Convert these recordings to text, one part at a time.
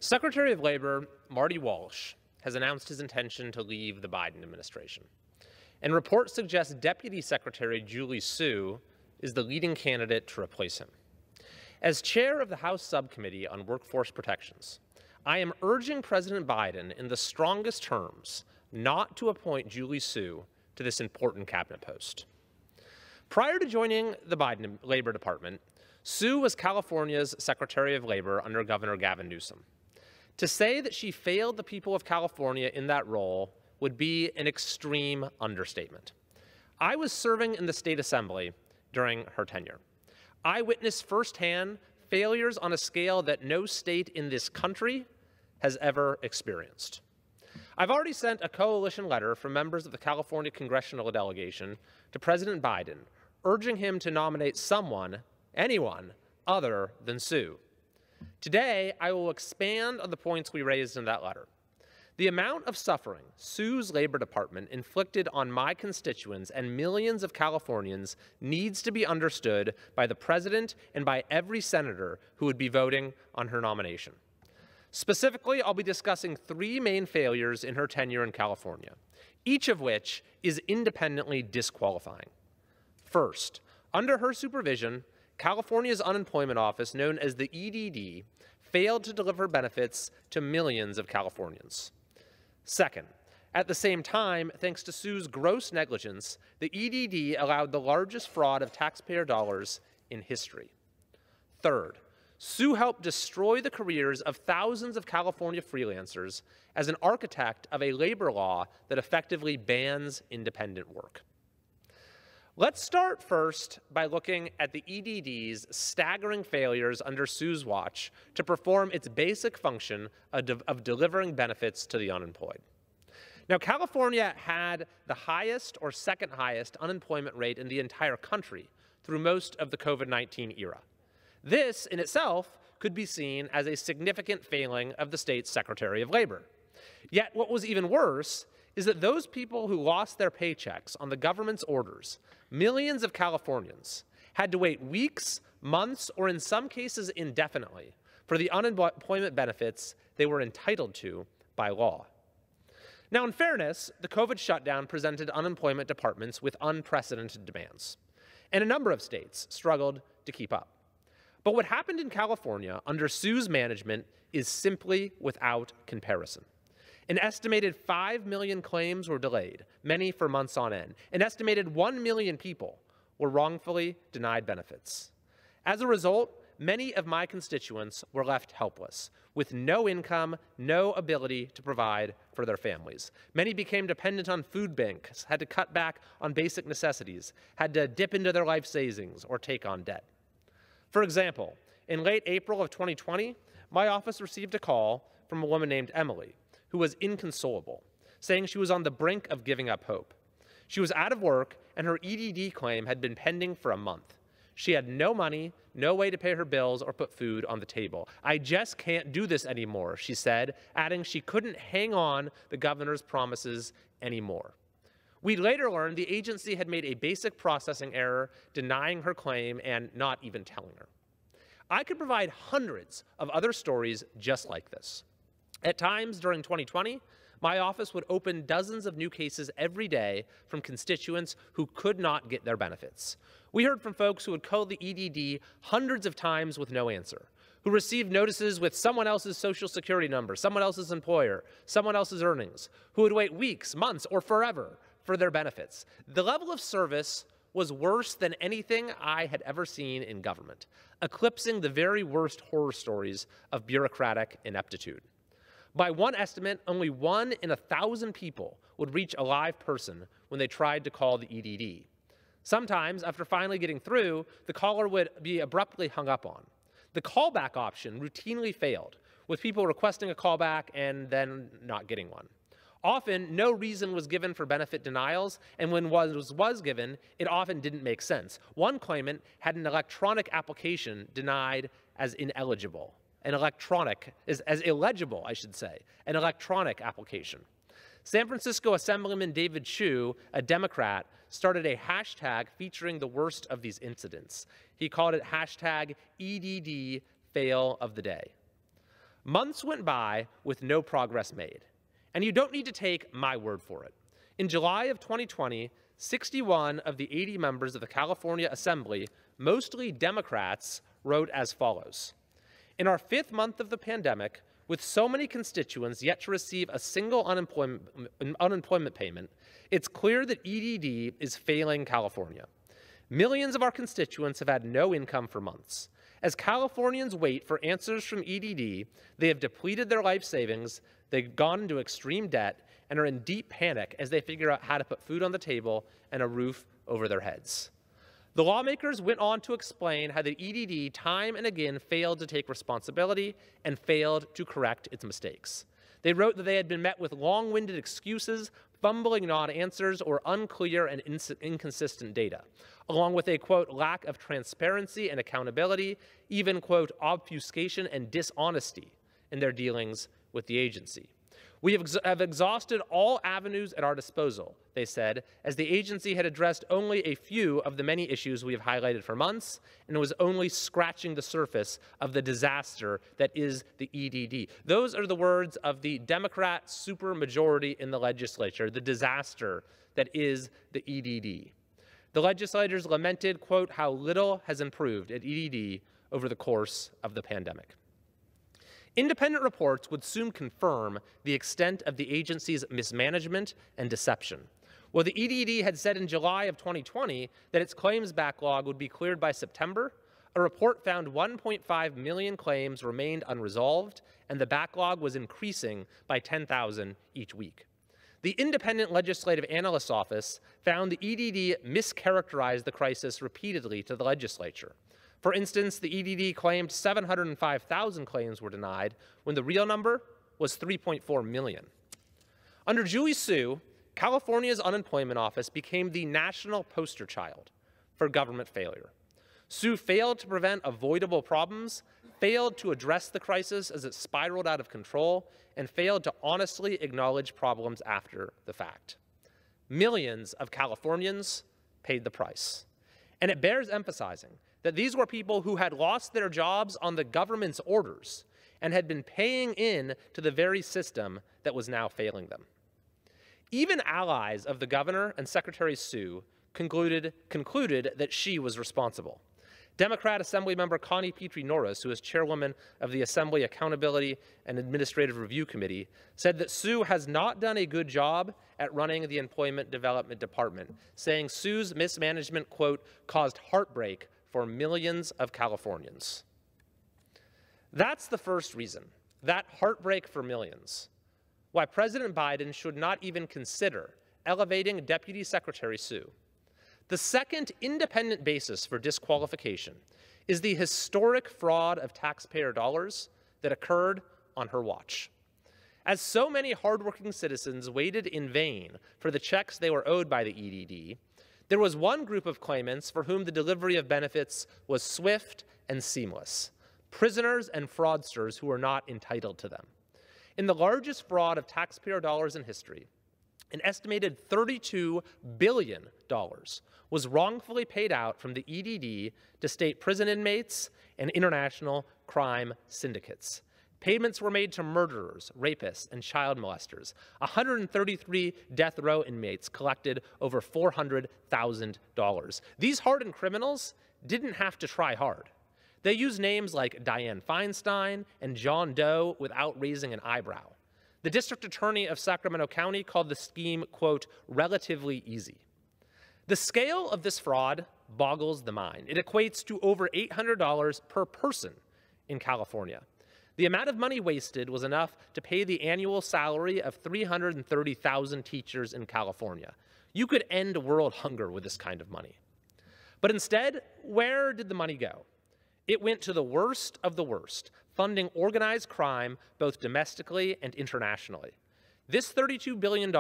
Secretary of Labor Marty Walsh has announced his intention to leave the Biden administration, and reports suggest Deputy Secretary Julie Su is the leading candidate to replace him. As chair of the House Subcommittee on Workforce Protections, I am urging President Biden in the strongest terms not to appoint Julie Su to this important cabinet post. Prior to joining the Biden Labor Department, Su was California's Secretary of Labor under Governor Gavin Newsom. To say that she failed the people of California in that role would be an extreme understatement. I was serving in the state assembly during her tenure. I witnessed firsthand failures on a scale that no state in this country has ever experienced. I've already sent a coalition letter from members of the California congressional delegation to President Biden, urging him to nominate someone, anyone, other than Su. Today, I will expand on the points we raised in that letter. The amount of suffering Su's Labor Department inflicted on my constituents and millions of Californians needs to be understood by the President and by every senator who would be voting on her nomination. Specifically, I'll be discussing three main failures in her tenure in California, each of which is independently disqualifying. First, under her supervision, California's unemployment office, known as the EDD, failed to deliver benefits to millions of Californians. Second, at the same time, thanks to Su's gross negligence, the EDD allowed the largest fraud of taxpayer dollars in history. Third, Su helped destroy the careers of thousands of California freelancers as an architect of a labor law that effectively bans independent work. Let's start first by looking at the EDD's staggering failures under Su's watch to perform its basic function of delivering benefits to the unemployed. Now, California had the highest or second highest unemployment rate in the entire country through most of the COVID-19 era. This, in itself, could be seen as a significant failing of the state's Secretary of Labor. Yet, what was even worse is that those people who lost their paychecks on the government's orders, millions of Californians, had to wait weeks, months, or in some cases indefinitely for the unemployment benefits they were entitled to by law. Now, in fairness, the COVID shutdown presented unemployment departments with unprecedented demands, and a number of states struggled to keep up. But what happened in California under Su's management is simply without comparison. An estimated 5 million claims were delayed, many for months on end. An estimated 1 million people were wrongfully denied benefits. As a result, many of my constituents were left helpless, with no income, no ability to provide for their families. Many became dependent on food banks, had to cut back on basic necessities, had to dip into their life savings or take on debt. For example, in late April of 2020, my office received a call from a woman named Emily, who was inconsolable, saying she was on the brink of giving up hope. She was out of work, and her EDD claim had been pending for a month. She had no money, no way to pay her bills or put food on the table. "I just can't do this anymore," she said, adding she couldn't hang on the governor's promises anymore. We later learned the agency had made a basic processing error, denying her claim and not even telling her. I could provide hundreds of other stories just like this. At times during 2020, my office would open dozens of new cases every day from constituents who could not get their benefits. We heard from folks who would call the EDD hundreds of times with no answer, who received notices with someone else's social security number, someone else's employer, someone else's earnings, who would wait weeks, months, or forever for their benefits. The level of service was worse than anything I had ever seen in government, eclipsing the very worst horror stories of bureaucratic ineptitude. By one estimate, only 1 in 1,000 people would reach a live person when they tried to call the EDD. Sometimes, after finally getting through, the caller would be abruptly hung up on. The callback option routinely failed, with people requesting a callback and then not getting one. Often, no reason was given for benefit denials, and when was given, it often didn't make sense. One claimant had an electronic application denied as ineligible. As illegible, I should say, an electronic application. San Francisco Assemblyman David Chiu, a Democrat, started a hashtag featuring the worst of these incidents. He called it hashtag EDD Fail of the Day. Months went by with no progress made. And you don't need to take my word for it. In July of 2020, 61 of the 80 members of the California Assembly, mostly Democrats, wrote as follows. In our 5th month of the pandemic, with so many constituents yet to receive a single unemployment payment, it's clear that EDD is failing California. Millions of our constituents have had no income for months. As Californians wait for answers from EDD, they have depleted their life savings, they've gone into extreme debt, and are in deep panic as they figure out how to put food on the table and a roof over their heads. The lawmakers went on to explain how the EDD time and again failed to take responsibility and failed to correct its mistakes. They wrote that they had been met with long-winded excuses, fumbling non-answers, or unclear and inconsistent data, along with a, quote, lack of transparency and accountability, even, quote, obfuscation and dishonesty in their dealings with the agency. We have exhausted all avenues at our disposal, they said, as the agency had addressed only a few of the many issues we have highlighted for months, and was only scratching the surface of the disaster that is the EDD. Those are the words of the Democrat supermajority in the legislature, the disaster that is the EDD. The legislators lamented, quote, how little has improved at EDD over the course of the pandemic. Independent reports would soon confirm the extent of the agency's mismanagement and deception. While the EDD had said in July of 2020 that its claims backlog would be cleared by September, a report found 1.5 million claims remained unresolved, and the backlog was increasing by 10,000 each week. The Independent Legislative Analyst's Office found the EDD mischaracterized the crisis repeatedly to the legislature. For instance, the EDD claimed 705,000 claims were denied, when the real number was 3.4 million. Under Julie Su, California's unemployment office became the national poster child for government failure. Su failed to prevent avoidable problems, failed to address the crisis as it spiraled out of control, and failed to honestly acknowledge problems after the fact. Millions of Californians paid the price. And it bears emphasizing that these were people who had lost their jobs on the government's orders and had been paying in to the very system that was now failing them. Even allies of the governor and Secretary Su concluded that she was responsible. Democrat Assemblymember Connie Petrie Norris, who is chairwoman of the Assembly Accountability and Administrative Review Committee, said that Su has not done a good job at running the Employment Development Department, saying Su's mismanagement, quote, caused heartbreak for millions of Californians. That's the first reason, that heartbreak for millions, why President Biden should not even consider elevating Deputy Secretary Su. The second independent basis for disqualification is the historic fraud of taxpayer dollars that occurred on her watch. As so many hardworking citizens waited in vain for the checks they were owed by the EDD, there was one group of claimants for whom the delivery of benefits was swift and seamless: prisoners and fraudsters who were not entitled to them. In the largest fraud of taxpayer dollars in history, an estimated $32 billion was wrongfully paid out from the EDD to state prison inmates and international crime syndicates. Payments were made to murderers, rapists, and child molesters. 133 death row inmates collected over $400,000. These hardened criminals didn't have to try hard. They used names like Dianne Feinstein and John Doe without raising an eyebrow. The district attorney of Sacramento County called the scheme, quote, relatively easy. The scale of this fraud boggles the mind. It equates to over $800 per person in California. The amount of money wasted was enough to pay the annual salary of 330,000 teachers in California. You could end world hunger with this kind of money. But instead, where did the money go? It went to the worst of the worst, funding organized crime both domestically and internationally. This $32 billion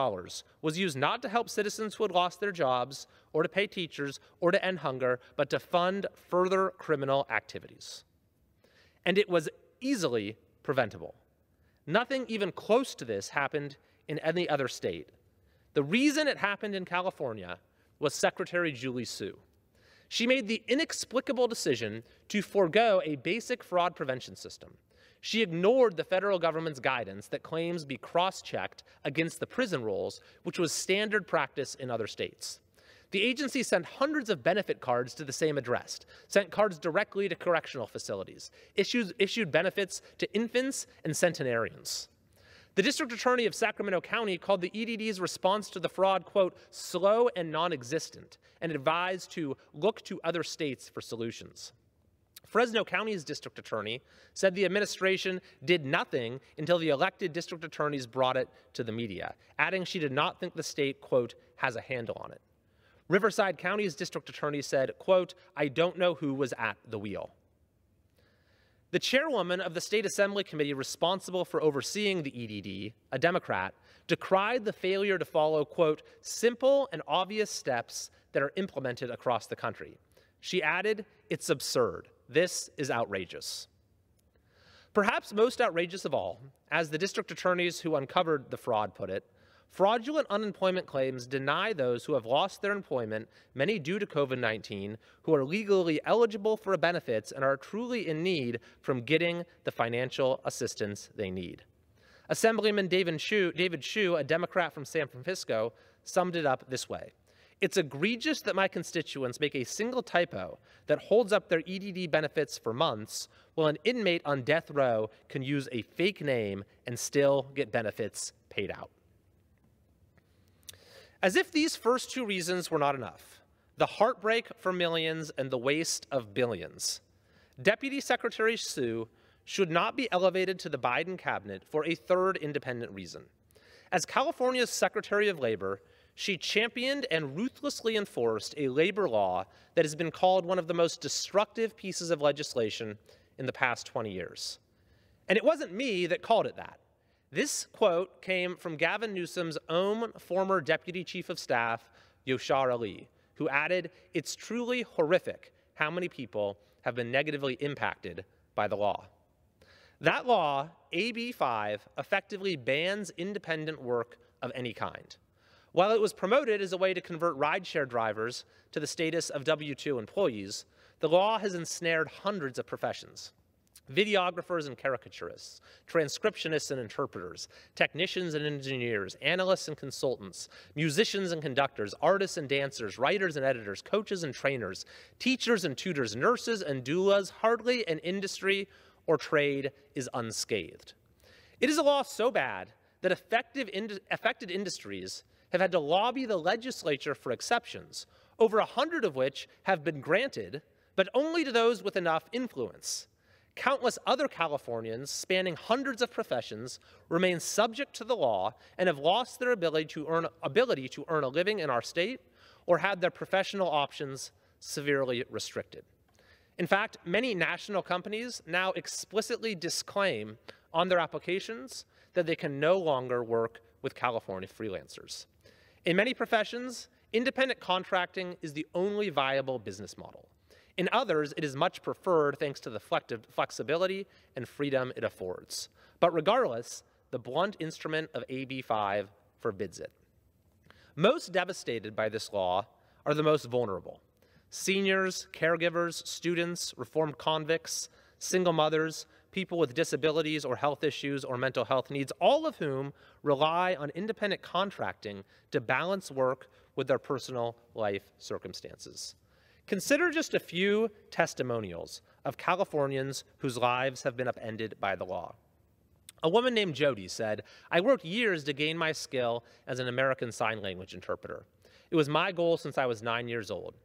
was used not to help citizens who had lost their jobs, or to pay teachers, or to end hunger, but to fund further criminal activities. And it was easily preventable. Nothing even close to this happened in any other state. The reason it happened in California was Secretary Julie Su. She made the inexplicable decision to forego a basic fraud prevention system. She ignored the federal government's guidance that claims be cross-checked against the prison rules, which was standard practice in other states. The agency sent hundreds of benefit cards to the same address, sent cards directly to correctional facilities, issued benefits to infants and centenarians. The district attorney of Sacramento County called the EDD's response to the fraud, quote, slow and non-existent, and advised to look to other states for solutions. Fresno County's district attorney said the administration did nothing until the elected district attorneys brought it to the media, adding she did not think the state, quote, has a handle on it. Riverside County's district attorney said, quote, I don't know who was at the wheel. The chairwoman of the State Assembly Committee responsible for overseeing the EDD, a Democrat, decried the failure to follow, quote, simple and obvious steps that are implemented across the country. She added, it's absurd. This is outrageous. Perhaps most outrageous of all, as the district attorneys who uncovered the fraud put it, fraudulent unemployment claims deny those who have lost their employment, many due to COVID-19, who are legally eligible for benefits and are truly in need from getting the financial assistance they need. Assemblyman David Hsu, a Democrat from San Francisco, summed it up this way. It's egregious that my constituents make a single typo that holds up their EDD benefits for months, while an inmate on death row can use a fake name and still get benefits paid out. As if these first two reasons were not enough, the heartbreak for millions and the waste of billions, Deputy Secretary Hsu should not be elevated to the Biden cabinet for a third independent reason. As California's Secretary of Labor, she championed and ruthlessly enforced a labor law that has been called one of the most destructive pieces of legislation in the past 20 years. And it wasn't me that called it that. This quote came from Gavin Newsom's own former Deputy Chief of Staff, Yashar Ali, who added, it's truly horrific how many people have been negatively impacted by the law. That law, AB 5, effectively bans independent work of any kind. While it was promoted as a way to convert rideshare drivers to the status of W-2 employees, the law has ensnared hundreds of professions. Videographers and caricaturists, transcriptionists and interpreters, technicians and engineers, analysts and consultants, musicians and conductors, artists and dancers, writers and editors, coaches and trainers, teachers and tutors, nurses and doulas, hardly an industry or trade is unscathed. It is a law so bad that affected industries have had to lobby the legislature for exceptions, over 100 of which have been granted, but only to those with enough influence. Countless other Californians, spanning hundreds of professions, remain subject to the law and have lost their ability to earn a living in our state or had their professional options severely restricted. In fact, many national companies now explicitly disclaim on their applications that they can no longer work with California freelancers. In many professions, independent contracting is the only viable business model. In others, it is much preferred thanks to the flexibility and freedom it affords. But regardless, the blunt instrument of AB 5 forbids it. Most devastated by this law are the most vulnerable: seniors, caregivers, students, reformed convicts, single mothers, people with disabilities or health issues or mental health needs, all of whom rely on independent contracting to balance work with their personal life circumstances. Consider just a few testimonials of Californians whose lives have been upended by the law. A woman named Jody said, I worked years to gain my skill as an American Sign Language interpreter. It was my goal since I was 9 years old.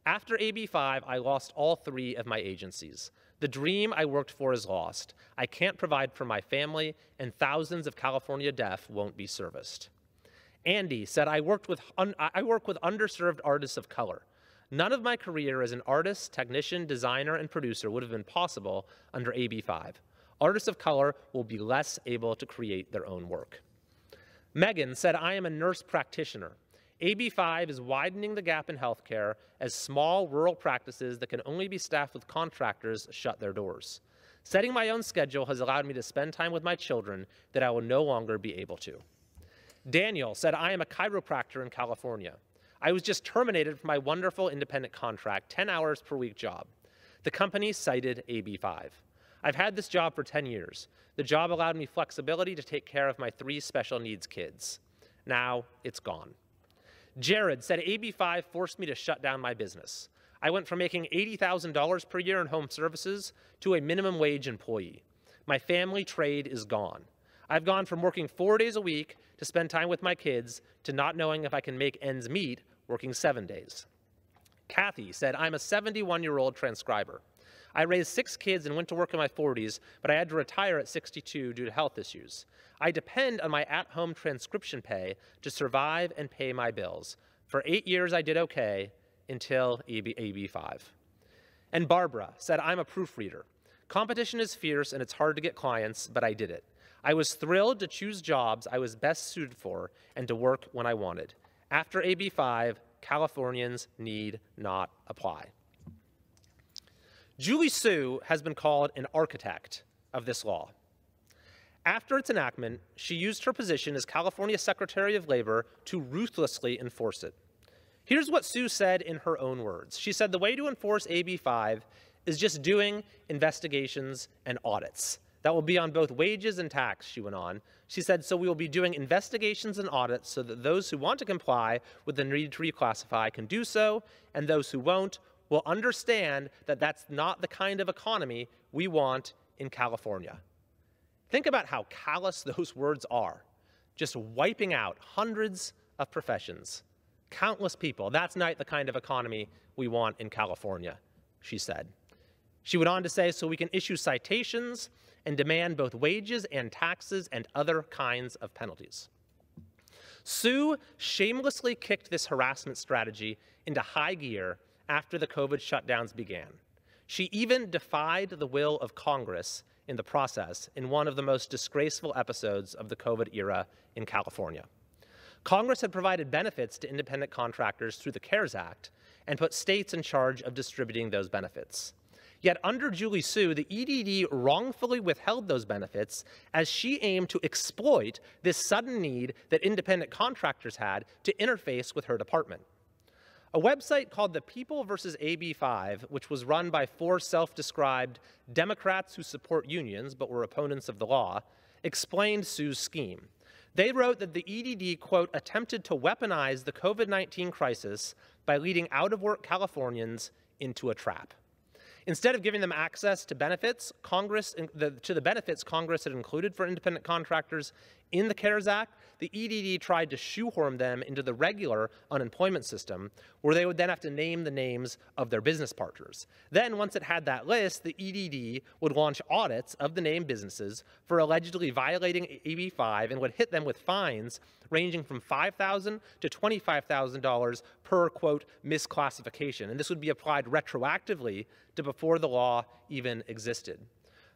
After AB 5, I lost all 3 of my agencies. The dream I worked for is lost. I can't provide for my family, and thousands of California deaf won't be serviced. Andy said, I work with underserved artists of color. None of my career as an artist, technician, designer, and producer would have been possible under AB 5. Artists of color will be less able to create their own work. Megan said, I am a nurse practitioner. AB 5 is widening the gap in healthcare as small rural practices that can only be staffed with contractors shut their doors. Setting my own schedule has allowed me to spend time with my children that I will no longer be able to. Daniel said, I am a chiropractor in California. I was just terminated from my wonderful independent contract, 10 hours per week job. The company cited AB 5. I've had this job for 10 years. The job allowed me flexibility to take care of my 3 special needs kids. Now it's gone. Jared said AB 5 forced me to shut down my business. I went from making $80,000 per year in home services to a minimum wage employee. My family trade is gone. I've gone from working 4 days a week to spend time with my kids to not knowing if I can make ends meet working 7 days. Kathy said, I'm a 71-year-old transcriber. I raised 6 kids and went to work in my 40s, but I had to retire at 62 due to health issues. I depend on my at-home transcription pay to survive and pay my bills. For 8 years, I did okay until AB 5. And Barbara said, I'm a proofreader. Competition is fierce and it's hard to get clients, but I did it. I was thrilled to choose jobs I was best suited for and to work when I wanted. After AB 5, Californians need not apply. Julie Su has been called an architect of this law. After its enactment, she used her position as California Secretary of Labor to ruthlessly enforce it. Here's what Su said in her own words. She said, the way to enforce AB 5 is just doing investigations and audits. That will be on both wages and tax, she went on. She said, so we will be doing investigations and audits so that those who want to comply with the need to reclassify can do so, and those who won't will understand that that's not the kind of economy we want in California. Think about how callous those words are. Just wiping out hundreds of professions, countless people. That's not the kind of economy we want in California, she said. She went on to say, so we can issue citations and demand both wages and taxes and other kinds of penalties. Su shamelessly kicked this harassment strategy into high gear after the COVID shutdowns began. She even defied the will of Congress in the process in one of the most disgraceful episodes of the COVID era in California. Congress had provided benefits to independent contractors through the CARES Act and put states in charge of distributing those benefits. Yet under Julie Su, the EDD wrongfully withheld those benefits as she aimed to exploit this sudden need that independent contractors had to interface with her department. A website called The People vs. AB 5, which was run by 4 self-described Democrats who support unions but were opponents of the law, explained Su's scheme. They wrote that the EDD, quote, attempted to weaponize the COVID-19 crisis by leading out-of-work Californians into a trap. Instead of giving them access to benefits, the benefits Congress had included for independent contractors in the CARES Act, the EDD tried to shoehorn them into the regular unemployment system, where they would then have to name the names of their business partners. Then, once it had that list, the EDD would launch audits of the named businesses for allegedly violating AB 5 and would hit them with fines ranging from $5,000 to $25,000 per, quote, misclassification. And this would be applied retroactively to before the law even existed.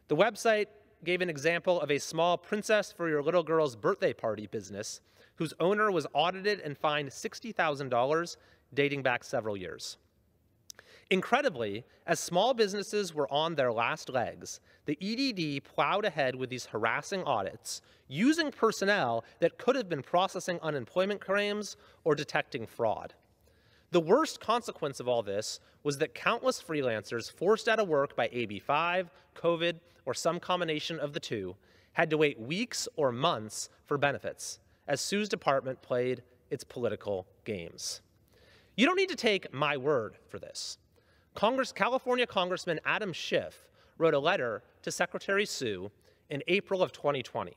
The website gave an example of a small Princess for Your Little Girl's Birthday Party business whose owner was audited and fined $60,000 dating back several years. Incredibly, as small businesses were on their last legs, the EDD plowed ahead with these harassing audits, using personnel that could have been processing unemployment claims or detecting fraud. The worst consequence of all this was that countless freelancers forced out of work by AB 5, COVID, or some combination of the two had to wait weeks or months for benefits as Su's department played its political games. You don't need to take my word for this. California Congressman Adam Schiff wrote a letter to Secretary Su in April of 2020,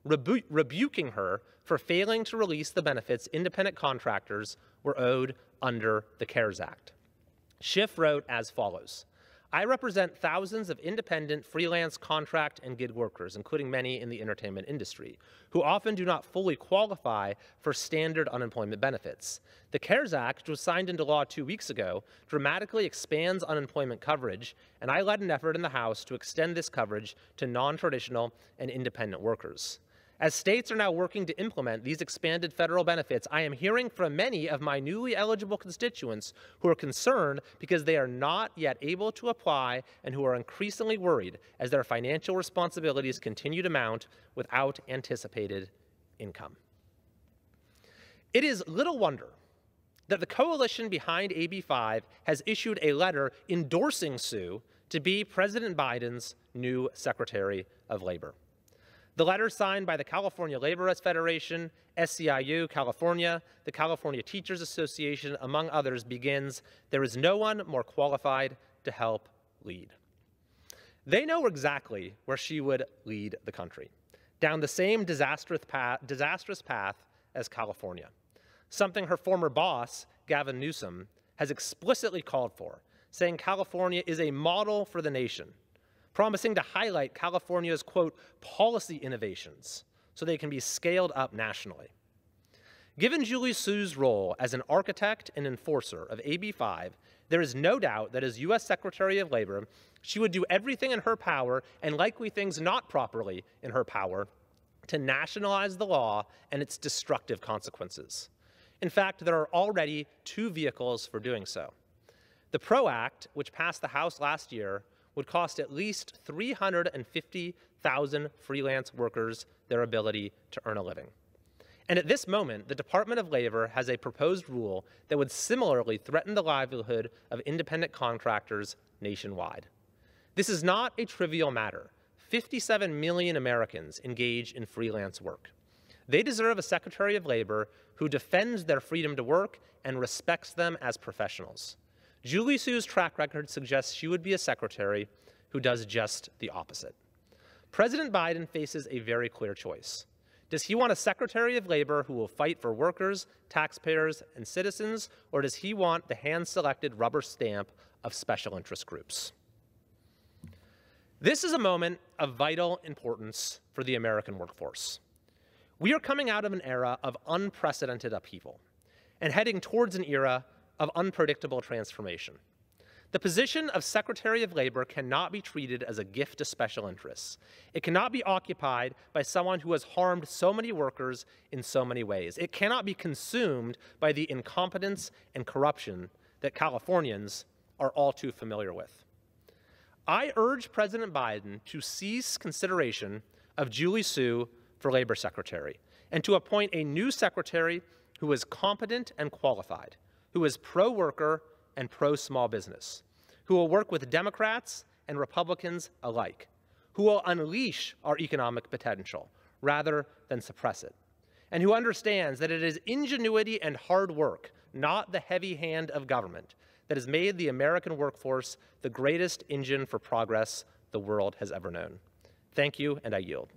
rebuking her for failing to release the benefits independent contractors were owed under the CARES Act. Schiff wrote as follows: I represent thousands of independent, freelance, contract, and gig workers, including many in the entertainment industry, who often do not fully qualify for standard unemployment benefits. The CARES Act, which was signed into law 2 weeks ago, dramatically expands unemployment coverage, and I led an effort in the House to extend this coverage to non-traditional and independent workers. As states are now working to implement these expanded federal benefits, I am hearing from many of my newly eligible constituents who are concerned because they are not yet able to apply and who are increasingly worried as their financial responsibilities continue to mount without anticipated income. It is little wonder that the coalition behind AB 5 has issued a letter endorsing Su to be President Biden's new Secretary of Labor. The letter signed by the California Laborers Federation, SEIU California, the California Teachers Association, among others, begins, "There is no one more qualified to help lead." They know exactly where she would lead the country, down the same disastrous path as California, something her former boss, Gavin Newsom, has explicitly called for, saying California is a model for the nation, promising to highlight California's, quote, policy innovations so they can be scaled up nationally. Given Julie Su's role as an architect and enforcer of AB 5, there is no doubt that as U.S. Secretary of Labor, she would do everything in her power, and likely things not properly in her power, to nationalize the law and its destructive consequences. In fact, there are already 2 vehicles for doing so. The PRO Act, which passed the House last year, would cost at least 350,000 freelance workers their ability to earn a living. And at this moment, the Department of Labor has a proposed rule that would similarly threaten the livelihood of independent contractors nationwide. This is not a trivial matter. 57 million Americans engage in freelance work. They deserve a Secretary of Labor who defends their freedom to work and respects them as professionals. Julie Su's track record suggests she would be a secretary who does just the opposite. President Biden faces a very clear choice. Does he want a Secretary of Labor who will fight for workers, taxpayers, and citizens, or does he want the hand-selected rubber stamp of special interest groups? This is a moment of vital importance for the American workforce. We are coming out of an era of unprecedented upheaval and heading towards an era of unpredictable transformation. The position of Secretary of Labor cannot be treated as a gift to special interests. It cannot be occupied by someone who has harmed so many workers in so many ways. It cannot be consumed by the incompetence and corruption that Californians are all too familiar with. I urge President Biden to cease consideration of Julie Su for Labor Secretary and to appoint a new secretary who is competent and qualified, who is pro-worker and pro-small business, who will work with Democrats and Republicans alike, who will unleash our economic potential rather than suppress it, and who understands that it is ingenuity and hard work, not the heavy hand of government, that has made the American workforce the greatest engine for progress the world has ever known. Thank you, and I yield.